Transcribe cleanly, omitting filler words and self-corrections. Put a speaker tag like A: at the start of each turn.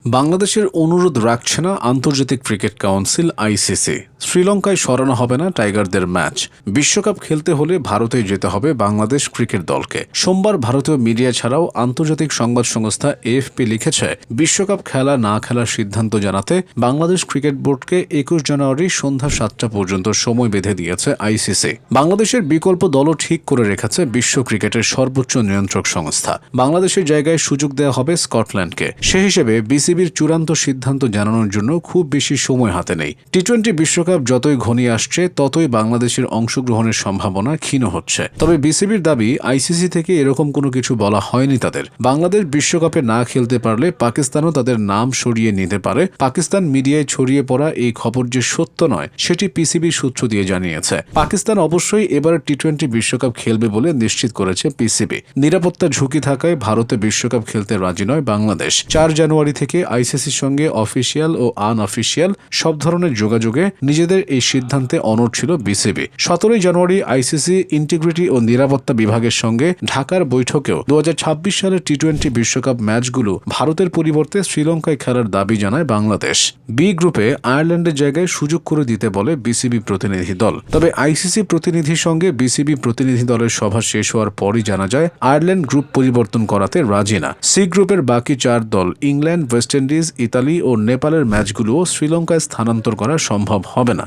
A: বাংলাদেশের অনুরোধ রাখছে না আন্তর্জাতিক ক্রিকেট কাউন্সিল আইসিসি। শ্রীলঙ্কায় সরানো হবে না টাইগারদের ম্যাচ। বিশ্বকাপ খেলতে হলে ভারতে যেতে হবে বাংলাদেশ ক্রিকেট দলকে। সোমবার ভারতীয় মিডিয়া ছাড়াও আন্তর্জাতিক সংবাদ সংস্থা এএফপি লিখেছে, বিশ্বকাপ খেলা না খেলার সিদ্ধান্ত জানাতে বাংলাদেশ ক্রিকেট বোর্ডকে ২১ জানুয়ারি সন্ধ্যা ৭টা পর্যন্ত সময় বেঁধে দিয়েছে আইসিসি। বাংলাদেশের বিকল্প দলও ঠিক করে রেখেছে বিশ্ব ক্রিকেটের সর্বোচ্চ নিয়ন্ত্রক সংস্থা। বাংলাদেশের জায়গায় সুযোগ দেওয়া হবে স্কটল্যান্ডকে। সে হিসেবে বিসিবির চূড়ান্ত সিদ্ধান্ত জানানোর জন্য খুব বেশি সময় হাতে নেই। টি-20 বিশ্বকাপ যতই ঘনিয়ে আসছে ততই বাংলাদেশের অংশগ্রহণের সম্ভাবনা ক্ষীণ হচ্ছে। তবে বিসিবির দাবি, আইসিসি থেকে এরকম কোনো কিছু বলা হয়নি তাদের। বাংলাদেশ বিশ্বকাপে না খেলতে পারলে পাকিস্তানও তাদের নাম সরিয়ে নিতে পারে। পাকিস্তান মিডিয়ায় ছড়িয়ে পড়া এই খবর যে সত্য নয় সেটি পিসিবি সূত্র দিয়ে জানিয়েছে। পাকিস্তান অবশ্যই এবার টি-20 বিশ্বকাপ খেলবে বলে নিশ্চিত করেছে পিসিবি। নিরাপত্তা ঝুঁকি থাকায় ভারতে বিশ্বকাপ খেলতে রাজি নয় বাংলাদেশ। ৪ জানুয়ারি থেকে আইসিসির সঙ্গে অফিসিয়াল ও আনঅফিসিয়াল সব ধরনের যোগাযোগে নিজেদের এই সিদ্ধান্তে অনড় ছিল বিসিবি। ১৭ জানুয়ারি আইসিসি ইন্টিগ্রিটি ও নিরাপত্তা বিভাগের সঙ্গে ঢাকার বৈঠকেও ২০২৬ সালের টি-20 বিশ্বকাপ ম্যাচগুলো ভারতের পরিবর্তে শ্রীলঙ্কায় খেলার দাবি জানায় বাংলাদেশ। বি গ্রুপে আয়ারল্যান্ডের জায়গায় সুযোগ করে দিতে বলে বিসিবি প্রতিনিধি দল। তবে আইসিসি প্রতিনিধির সঙ্গে বিসিবি প্রতিনিধি দলের সভা শেষ হওয়ার পরই জানা যায় আয়ারল্যান্ড গ্রুপ পরিবর্তন করাতে রাজি না। সি গ্রুপের বাকি ৪ দল ইংল্যান্ড, ওয়েস্ট ইন্ডিজ, ইতালি ও নেপালের ম্যাচগুলোও শ্রীলঙ্কায় স্থানান্তর করা সম্ভব হবে না।